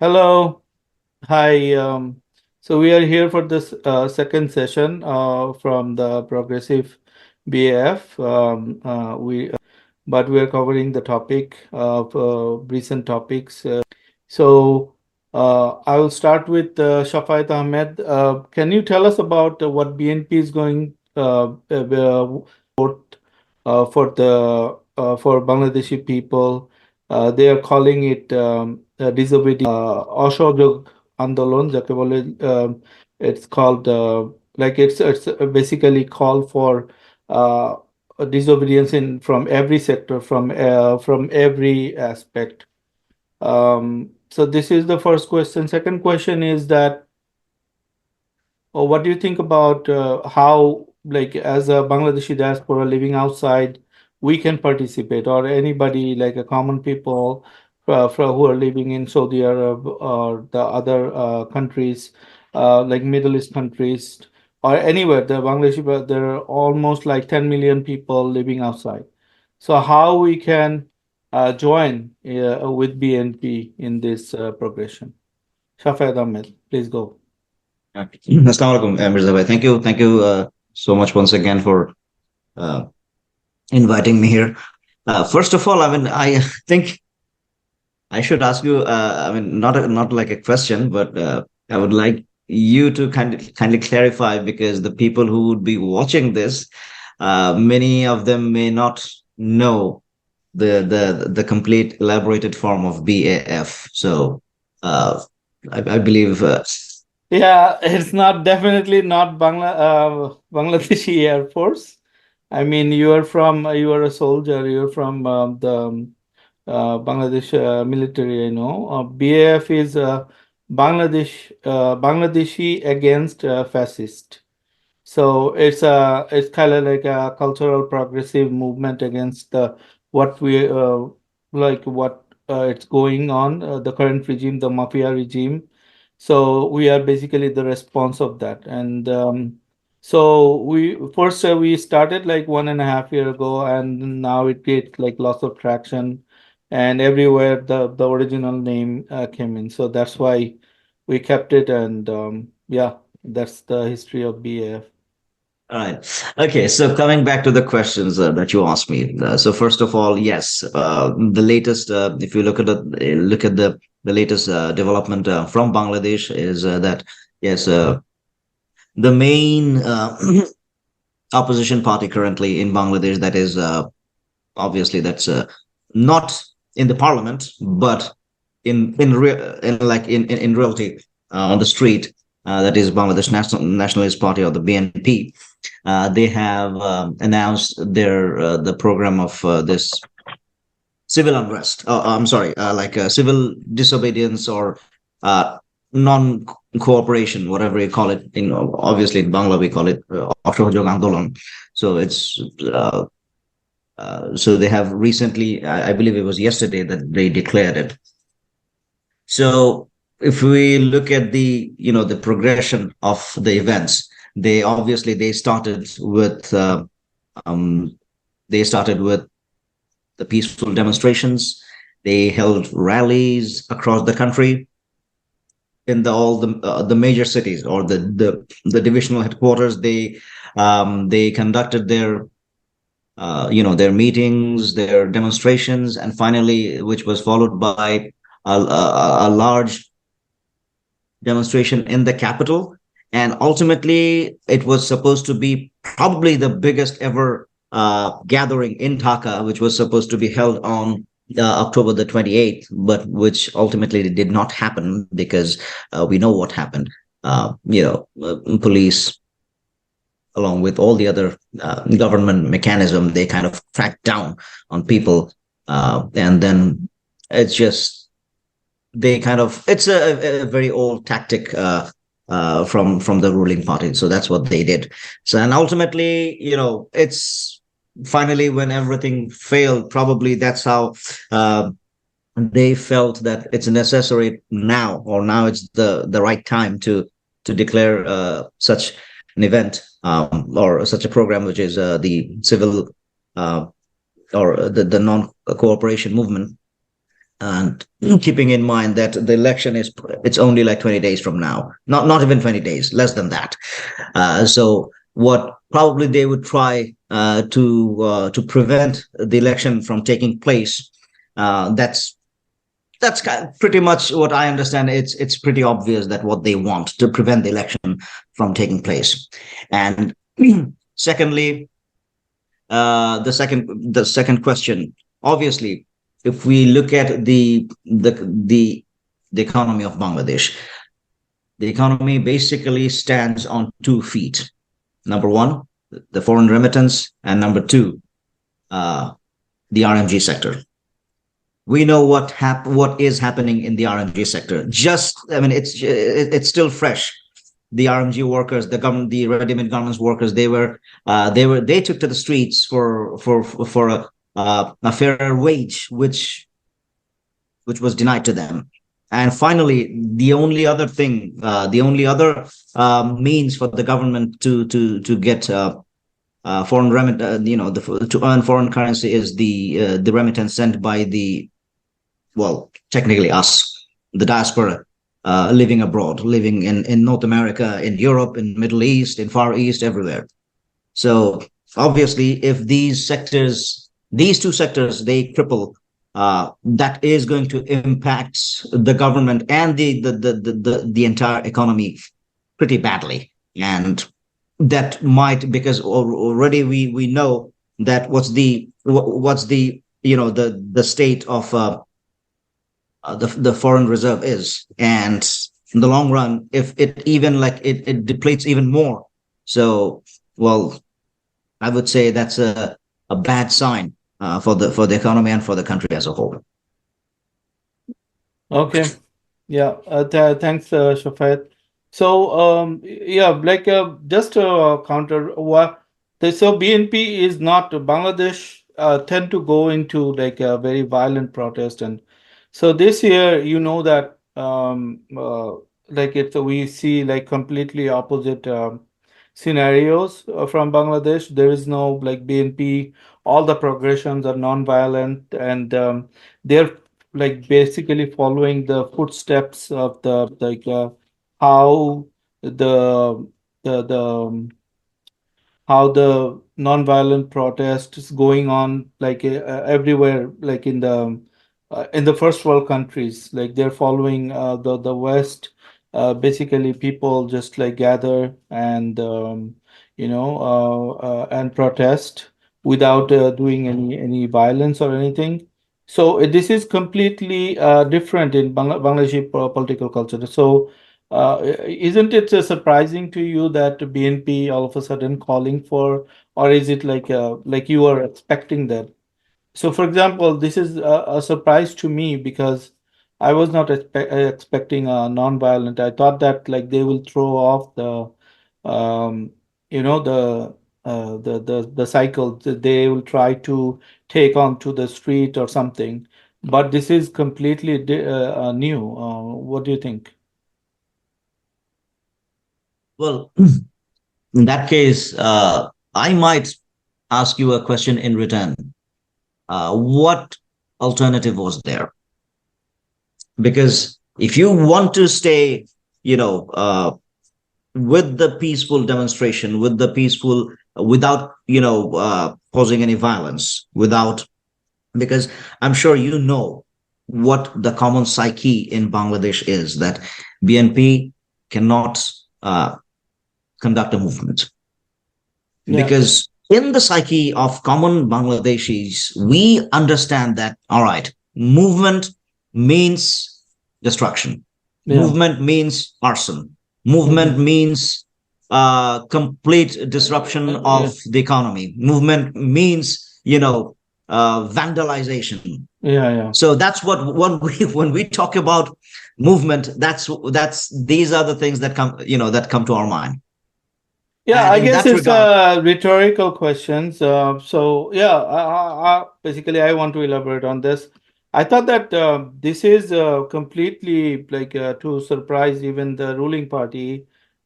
Hello. Hi. So we are here for this second session from the Progressive BAF. But we are covering the topic of recent topics. I will start with Shafayat Ahmed. Can you tell us about what BNP is going for Bangladeshi people? They are calling it disobedience, অসহযোগ আন্দোলন যাকে বলে it's called it's basically call for uh, disobedience in from every sector from every aspect. So this is the first question. Second question is that what do you think about how, like, as a Bangladeshi diaspora living outside, we can participate, or anybody like a common people who are living in Saudi Arab or the other countries, like Middle East countries, or anywhere, the Bangladeshi, but there are almost like 10 million people living outside. So how we can join with BNP in this progression? Shafed Ahmed, please go. Assalamu alaikum, Mirza bhai. Thank you so much once again for uh, inviting me here. First of all, I think I should ask you. Not like a question, but I would like you to kindly clarify because the people who would be watching this, many of them may not know the complete elaborated form of BAF. So I believe. Yeah, it's not definitely not Bangladeshi Air Force. I mean, you are a soldier. You're from Bangladesh military. I know. BAF is Bangladeshi against fascist. So it's kind of like a cultural progressive movement against what we what it's going on, the current regime, the mafia regime. So we are basically the response of that. And so we started like 1.5 year ago, and now it gets like lots of traction, and everywhere the original name came in. So that's why we kept it, and yeah, that's the history of BAF. All right. Okay. So coming back to the questions that you asked me. So first of all, yes, the latest. If you look at the latest development from Bangladesh is that yes, the main opposition party currently in Bangladesh that is obviously that's not in the parliament, but in reality on the street. That is Bangladesh Nationalist Party or the BNP. They have announced the program of this civil unrest. I'm sorry, civil disobedience or uh, non cooperation, whatever you call it. Obviously in Bangla we call it অসহযোগ আন্দোলন. So it's so they have recently, I believe it was yesterday that they declared it. So if we look at the progression of the events, they um, started with the peaceful demonstrations. They held rallies across the country in all the major cities or the divisional headquarters. They conducted their meetings, their demonstrations, and finally, which was followed by a large demonstration in the capital. And ultimately, it was supposed to be probably the biggest ever gathering in Dhaka, which was supposed to be held on October the 28th, but which ultimately did not happen because we know what happened. Police, along with all the other government mechanism, they kind of cracked down on people, and then it's just it's a very old tactic from the ruling party. So that's what they did. So and ultimately, it's finally when everything failed. Probably that's how they felt that it's necessary now, or now it's the right time to declare such an event or such a program, which is the civil or the non cooperation movement. And keeping in mind that the election it's only like 20 days from now, not even 20 days, less than that. So what probably they would try to prevent the election from taking place. That's pretty much what I understand. It's pretty obvious that what they want to prevent the election from taking place. And secondly, the second question, obviously, if we look at the economy of Bangladesh, the economy basically stands on 2 feet. Number one, the foreign remittance, and number two, the RMG sector. We know what is happening in the RMG sector. It's still fresh. The RMG workers, the ready-made garments workers, they took to the streets for a fairer wage, which was denied to them. And finally, the only other means for the government to get foreign to earn foreign currency is the remittance sent by technically us, the diaspora, living abroad, living in North America, in Europe, in Middle East, in Far East, everywhere. So obviously, if these two sectors, they cripple, that is going to impact the government and the entire economy pretty badly. And that might, because already we know that what's the state of the foreign reserve is, and in the long run, if it even it depletes even more. So, I would say that's a bad sign for the economy and for the country as a whole. Okay. Yeah. Thanks, Shafat. So, just to counter so BNP is not Bangladesh tend to go into like a very violent protest, and so this year, that we see like completely opposite scenarios from Bangladesh. There is no like BNP. All the progressions are non-violent, and they're like basically following the footsteps of the how the the how the non-violent protest is going on like everywhere, like in the first world countries. Like they're following the West. Basically, people just like gather and and protest without doing any violence or anything. So this is completely different in Bangladeshi political culture. So isn't it surprising to you that BNP all of a sudden calling for, or is it like you were expecting that? So, for example, this is a surprise to me because I was not expecting a non-violent. I thought that like they will throw off um, the cycle. They will try to take on to the street or something. But this is completely new. What do you think? Well, in that case, I might ask you a question in return. What alternative was there? Because if you want to stay, with the peaceful demonstration, with the peaceful, without, causing any violence, because I'm sure what the common psyche in Bangladesh is, that BNP cannot conduct a movement. Yeah. Because in the psyche of common Bangladeshis, we understand that, all right, movement means destruction. Yeah. Movement means arson. Movement means complete disruption of the economy. Movement means, vandalization. Yeah. So that's when we talk about movement, these are the things that come to our mind. Yeah, And I in guess that it's rhetorical questions. So yeah, basically, I want to elaborate on this. I thought that this is completely like to surprise even the ruling party,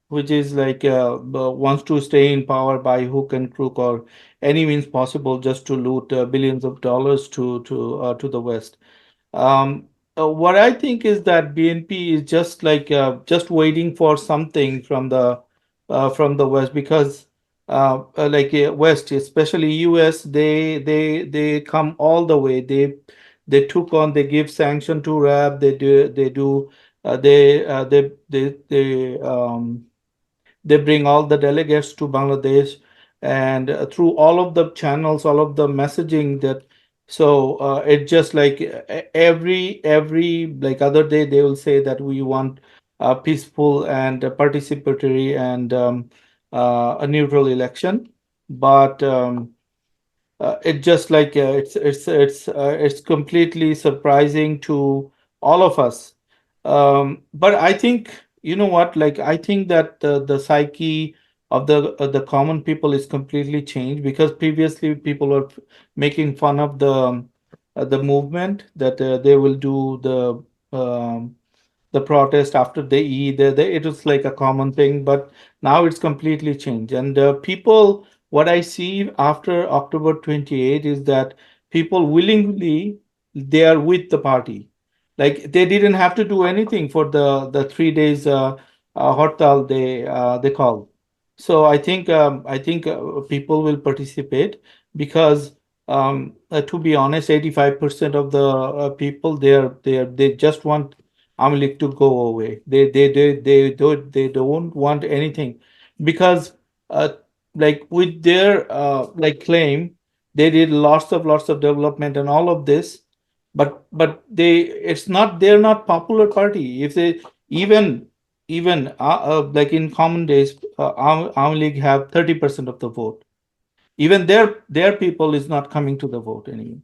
which is like wants to stay in power by hook and crook or any means possible just to loot billions of dollars to the West. Um, what I think is that BNP is just like just waiting for something from the West because West, especially US, they come all the way. They give sanction to RAB. They bring all the delegates to Bangladesh, and through all of the channels, all of the messaging that. So it just like every like other day they will say that we want a peaceful and a participatory and a neutral election, but it just like it's completely surprising to all of us. But I think you know what, like I think that the psyche of the common people is completely changed because previously people were making fun of the movement that they will do the protest after they eat. It was like a common thing, but now it's completely changed. And people, what I see after October 28 is that people willingly they are with the party. Like they didn't have to do anything for the 3 days hartal they call. So I think people will participate because to be honest, 85% of the people they just want Amalik to go away. They don't want anything because uh, like with their like claim they did lots of development and all of this, but it's not they're not popular party. If they even even like in common days, Awami League have 30% of the vote. Even their people is not coming to the vote anymore.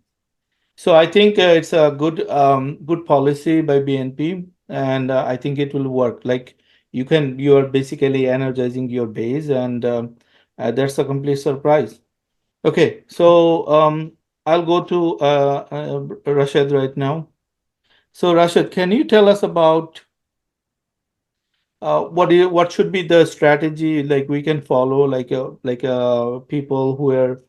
So I think it's a good policy by BNP, and I think it will work. Like you are basically energizing your base, and that's a complete surprise. Okay, so I'll go to Rashid right now. So Rashid, can you tell us about what should be the strategy like we can follow people who are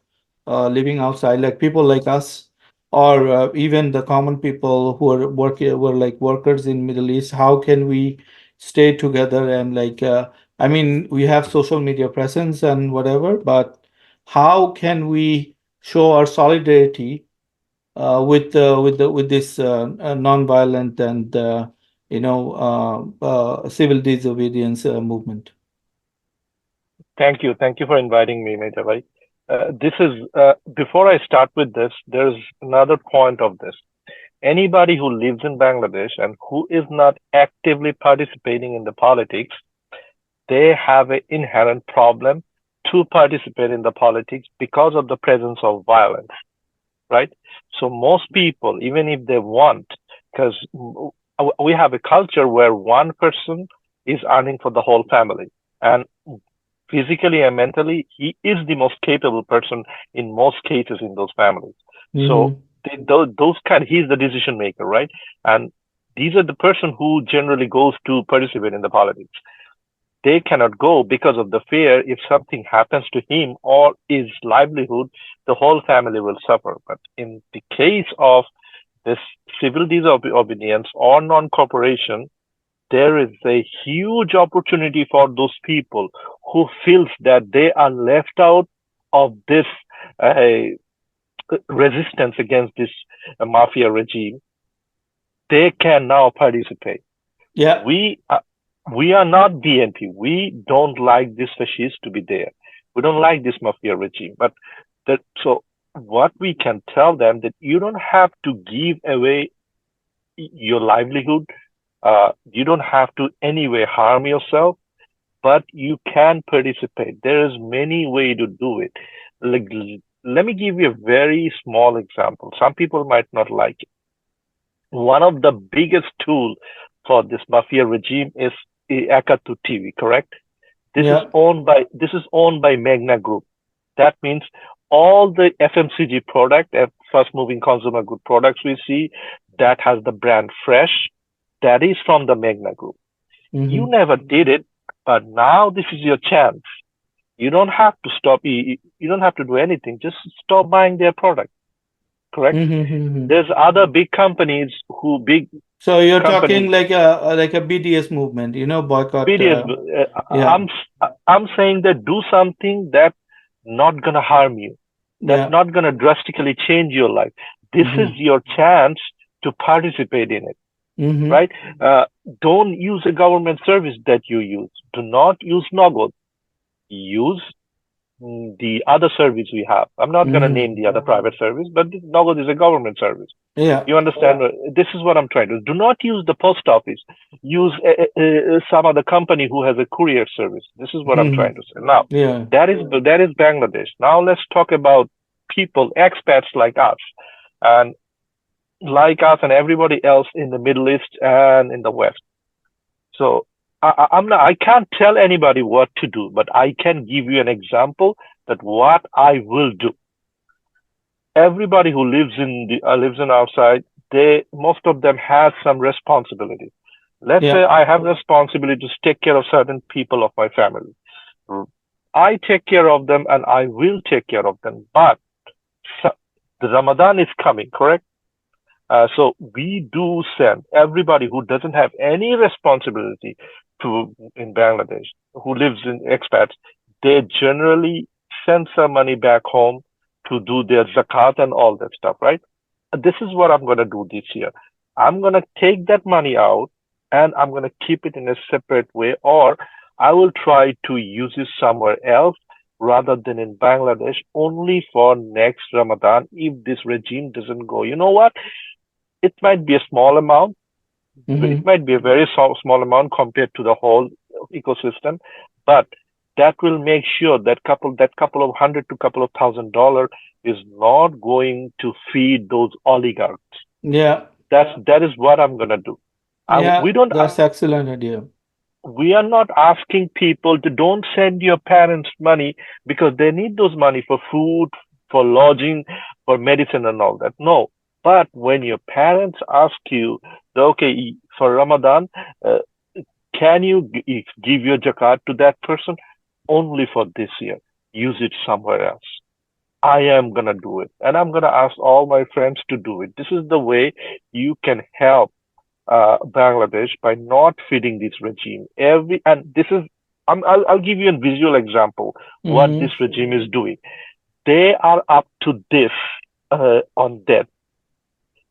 living outside, like people like us, or even the common people who are working, were like workers in Middle East. How can we stay together and I mean, we have social media presence and whatever, but how can we show our solidarity with this non-violent and civil disobedience movement? Thank you for inviting me, Metabai. This is before I start with this. There's another point of this. Anybody who lives in Bangladesh and who is not actively participating in the politics, they have an inherent problem to participate in the politics because of the presence of violence, right? So most people, even if they want, because we have a culture where one person is earning for the whole family, and physically and mentally, he is the most capable person in most cases in those families. So Mm-hmm. those kind, he's the decision maker, right? And these are the person who generally goes to participate in the politics. They cannot go because of the fear if something happens to him or his livelihood, the whole family will suffer. But in the case of this civil disobedience or non-cooperation, there is a huge opportunity for those people who feels that they are left out of this uh, resistance against this mafia regime. They can now participate. Yeah. We are, we are not BNP. We don't like this fascist to be there. We don't like this mafia regime. But that so what we can tell them that you don't have to give away your livelihood. You don't have to anyway harm yourself, but you can participate. There is many way to do it. Like, let me give you a very small example. Some people might not like it. One of the biggest tool for this mafia regime is Ekatu TV, correct? Yeah. This is owned by Magna Group. That means all the FMCG product, fast moving consumer good products we see that has the brand Fresh, that is from the Magna Group. You Mm-hmm. never did it, but now this is your chance. You don't have to stop. You don't have to do anything. Just stop buying their product. Correct? Mm-hmm. There's other big companies big So you're company, talking like a BDS movement, boycott. BDS. Yeah, I'm saying that do something that's not gonna harm you, that's yeah. not gonna drastically change your life. This is Mm-hmm. your chance to participate in it, Mm-hmm. right? Don't use a government service that you use. Do not use Nogod. Use the other service we have. I'm not gonna Mm-hmm. name the other private service, but Nogod is a government service. Yeah. You understand? This is what I'm trying to do. Do not use the post office. Use some other company who has a courier service. This is what I'm Mm-hmm. trying to say. Now, Yeah. that is Bangladesh. Now let's talk about people, expats like us, and everybody else in the Middle East and in the West. So I'm not. I can't tell anybody what to do, but I can give you an example that what I will do. Everybody who lives in outside, they most of them has some responsibility. Let's Yeah. say I have responsibility to take care of certain people of my family. I take care of them and I will take care of them. But the Ramadan is coming, correct? So we do send everybody who doesn't have any responsibility to in Bangladesh, who lives in expats, they generally send some money back home to do their zakat and all that stuff, right? This is what I'm going to do this year. I'm going to take that money out and I'm going to keep it in a separate way, or I will try to use it somewhere else rather than in Bangladesh only for next Ramadan if this regime doesn't go. You know what? It might be a small amount. Mm-hmm. It might be a very small amount compared to the whole ecosystem, but that will make sure that couple of hundred to couple of $1,000 is not going to feed those oligarchs. Yeah. That is what I'm gonna do. Yeah. We don't. That's excellent idea. We are not asking people to don't send your parents money because they need those money for food, for lodging, for medicine and all that. No. But when your parents ask you, okay, for Ramadan, uh, can you give your zakat to that person? Only for this year. Use it somewhere else. I am gonna do it. And I'm gonna ask all my friends to do it. This is the way you can help Bangladesh by not feeding this regime. And this is I'll give you a visual example what Mm-hmm. this regime is doing. They are up to this on debt.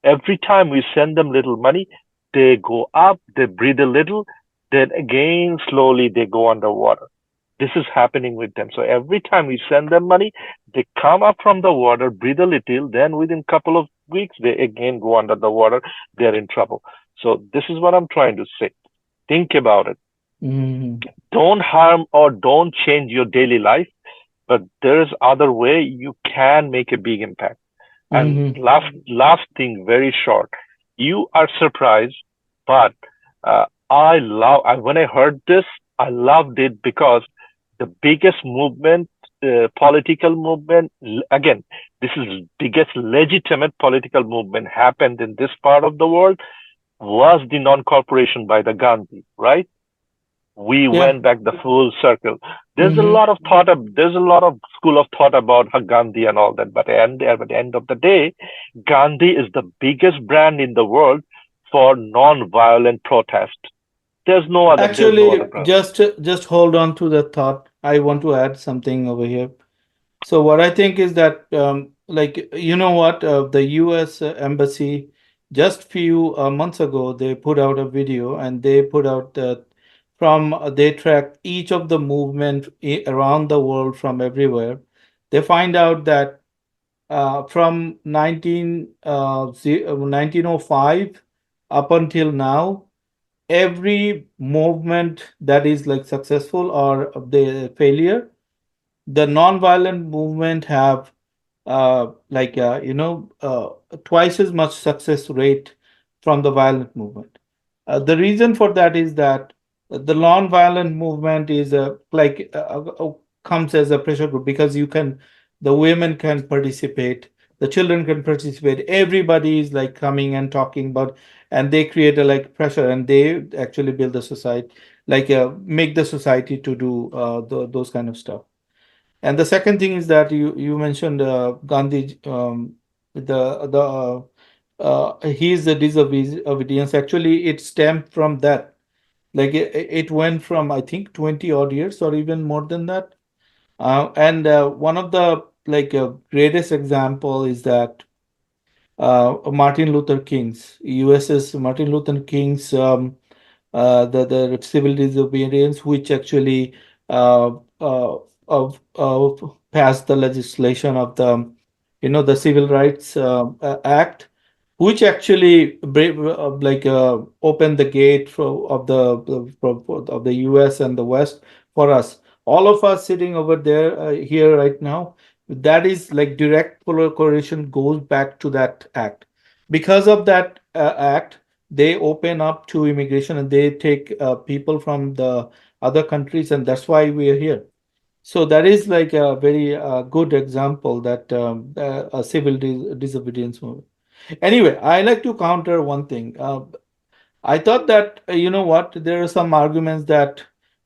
Every time we send them little money, they go up, they breathe a little, then again slowly they go underwater. This is happening with them. So every time we send them money, they come up from the water, breathe a little, then within couple of weeks they again go under the water. They're in trouble. So this is what I'm trying to say. Think about it. Mm-hmm. Don't harm or don't change your daily life, but there's other way you can make a big impact. And Mm-hmm. last thing, very short. You are surprised, but when I heard this, I loved it because the biggest movement, political movement, again, this is biggest legitimate political movement happened in this part of the world was the non-cooperation by the Gandhi, right? We Yeah. went back the full circle. Mm-hmm. There's a lot of school of thought about Gandhi and all that, but at the end of the day, Gandhi is the biggest brand in the world for non-violent protest. There's no other Actually, brand. just hold on to the thought. I want to add something over here. So what I think is that, like, you know what, the U.S. Embassy just few months ago they put out a video and they put out that they track each of the movement around the world from everywhere. They find out that from 1905 up until now, every movement that is like successful or the failure, the non-violent movement have twice as much success rate from the violent movement. The reason for that is that the non-violent movement is comes as a pressure group because the women can participate, the children can participate, everybody is like coming and talking about, and they create a like pressure, and they actually build the society, make the society to do those kind of stuff. And the second thing is that you mentioned Gandhi, the he's the disobedience. Actually, it stemmed from that. Like it went from I think 20 odd years or even more than that. And one of the greatest example is that Martin Luther King's US's Martin Luther King's the civil disobedience, which actually uh, uh, passed the legislation of the the Civil Rights Act, which actually opened the gate of the US and the West for us. All of us sitting over there here right now, that is like direct correlation goes back to that act. Because of that act, they open up to immigration and they take people from the other countries, and that's why we are here. So that is like a very good example that a civil disobedience movement. Anyway, I like to counter one thing. I thought that you know what, there are some arguments that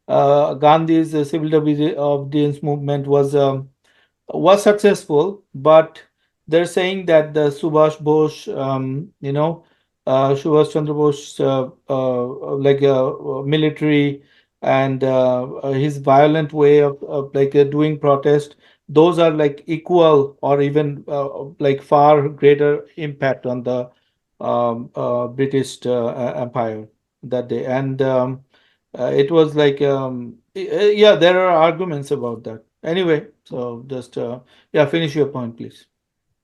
Gandhi's civil disobedience movement was successful, but they're saying that the Subhash Bose, Subhash Chandra Bose, military and his violent way of doing protest, those are like equal or even like far greater impact on the British Empire that day. And it was yeah, there are arguments about that. Anyway, so just yeah, finish your point, please.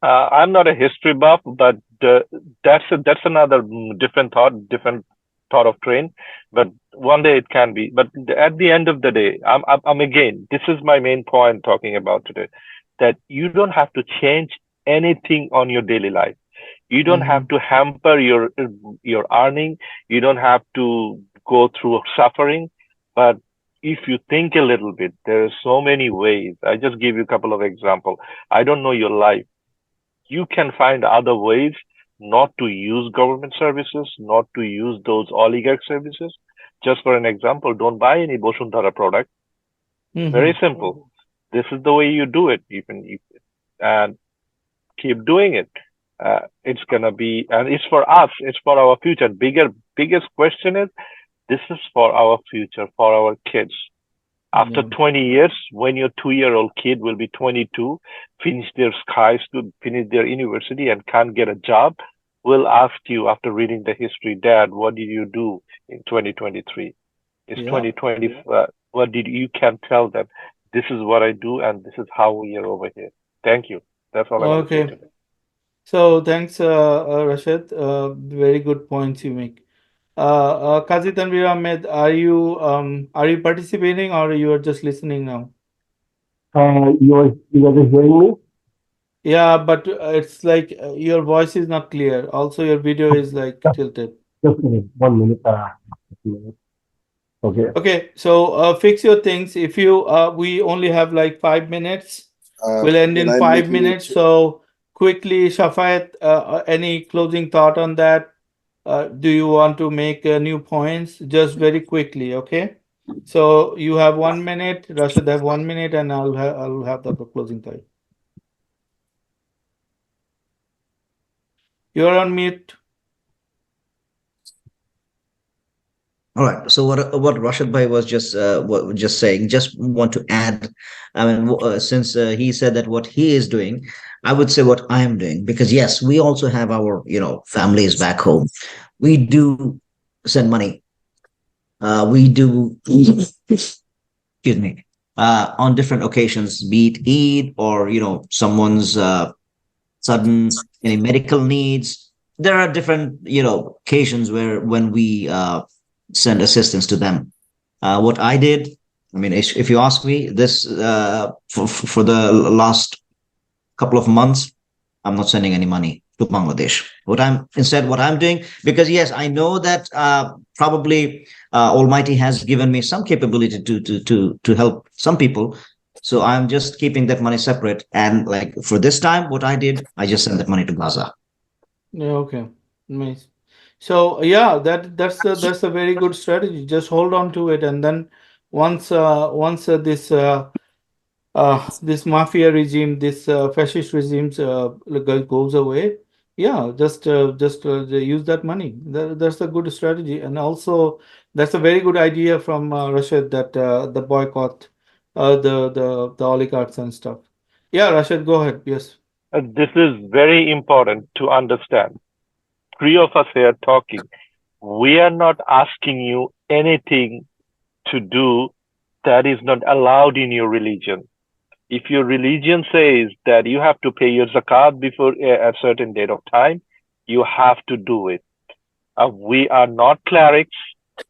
I'm not a history buff, but that's another different thought of train. But one day it can be. But at the end of the day, I'm again. This is my main point talking about today, that you don't have to change anything on your daily life. You don't Mm-hmm. have to hamper your earning. You don't have to go through suffering. But if you think a little bit, there are so many ways. I just give you a couple of examples. I don't know your life. You can find other ways not to use government services, not to use those oligarch services. Just for an example, don't buy any Bosundhara product. Very Mm-hmm. simple. This is the way you do it. And keep doing it. It's gonna be, and it's for us. It's for our future. Biggest question is, this is for our future, for our kids. After Yeah. 20 years, when your 2-year-old kid will be 22, finish their university and can't get a job, will ask you after reading the history, Dad, what did you do in 2023? It's Yeah. 2020. What did you can tell them? This is what I do, and this is how we are over here. Thank you. That's all I want to say Okay. today. So thanks, Rashid. Very good points you make. Kazi Tanvir Ahmed, are you participating or you are just listening now? You guys are hearing me? Yeah, but it's like your voice is not clear. Also, your video is like Just, tilted. just a minute, 1 minute. Okay. Okay, so fix your things. If you we only have like 5 minutes. We'll end When in I five make me, minutes. So quickly, Shafayat, any closing thought on that? Do you want to make new points? Just very quickly, okay? So you have 1 minute, Rashid have 1 minute, and I'll have the closing thought. You're on mute. All right. So what Rashid Bhai was just saying, just want to add. I mean, since he said that what he is doing, I would say what I am doing, because yes, we also have our families back home. We do send money. We do excuse me, on different occasions, be it Eid or someone's sudden any medical needs. There are different occasions where when we send assistance to them. What I did, I mean, if you ask me, this for the last couple of months, I'm not sending any money to Bangladesh. What I'm doing, because yes, I know that probably Almighty has given me some capability to help some people. So I'm just keeping that money separate. And like for this time, what I did, I just sent that money to Gaza. Yeah, okay. Nice. So yeah, that's a very good strategy. Just hold on to it, and then once this mafia regime, this fascist regimes goes away, Yeah, just use that money. That's a good strategy, and also that's a very good idea from Rashid that the boycott, the oligarchs and stuff. Yeah, Rashid, go ahead. Yes. This is very important to understand. Three of us here talking. We are not asking you anything to do that is not allowed in your religion. If your religion says that you have to pay your zakat before a certain date of time, you have to do it. We are not clerics.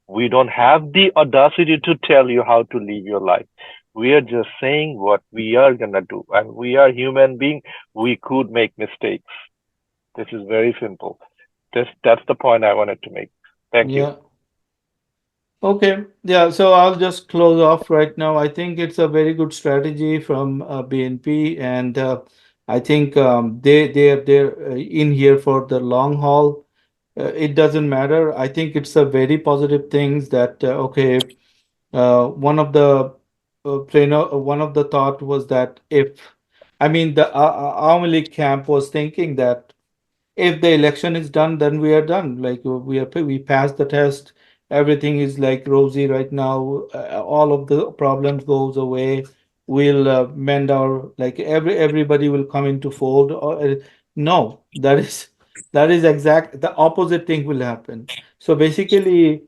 We don't have the audacity to tell you how to live your life. We are just saying what we are gonna do, and we are human beings. We could make mistakes. This is very simple. That's the point I wanted to make. Thank you. Yeah. Okay. Yeah. So I'll just close off right now. I think it's a very good strategy from BNP, and I think they're in here for the long haul. It doesn't matter. I think it's a very positive things that okay. One of the thought was that if, I mean, the Awami League camp was thinking that if the election is done, then we are done. Like we passed the test. Everything is like rosy right now. All of the problems goes away. We'll mend our like everybody will come into fold. No, that is exact. The opposite thing will happen. So basically,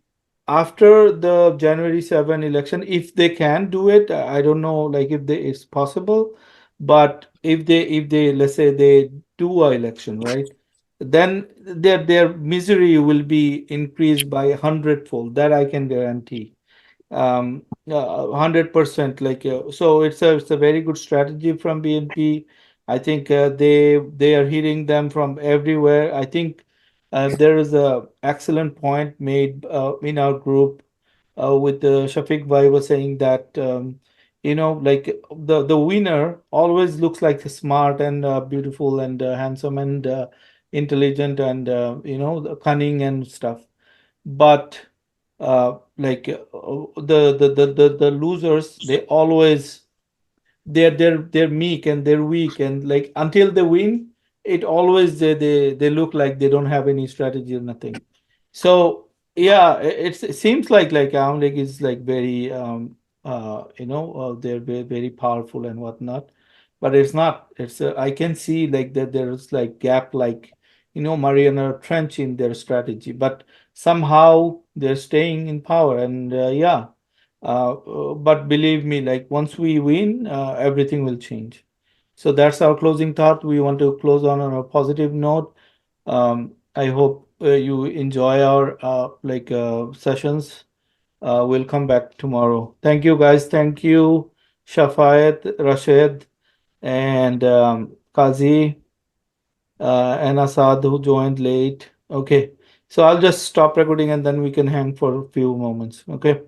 after the January 7 election, if they can do it, I don't know, like if they it's possible, but if they let's say they do a election, right? Then their misery will be increased by 100-fold. That I can guarantee. 100%. Like so, it's a very good strategy from BNP. I think they are hearing them from everywhere. I think there is a excellent point made in our group with Shafiq Bhai was saying that like the winner always looks like smart and beautiful and handsome and intelligent and cunning and stuff. But like the losers, they always they're meek and they're weak and like until they win, it always they look like they don't have any strategy or nothing. So yeah, it seems like Aam League is like very they're very powerful and whatnot, but it's not. It's I can see like that there's like gap like Mariana Trench in their strategy, but somehow they're staying in power and yeah. But believe me, like once we win, everything will change. So that's our closing thought. We want to close on a positive note. I hope you enjoy our sessions. We'll come back tomorrow. Thank you, guys. Thank you, Shafayat, Rashid, and Kazi, and Asad, who joined late. Okay. So I'll just stop recording and then we can hang for a few moments. Okay.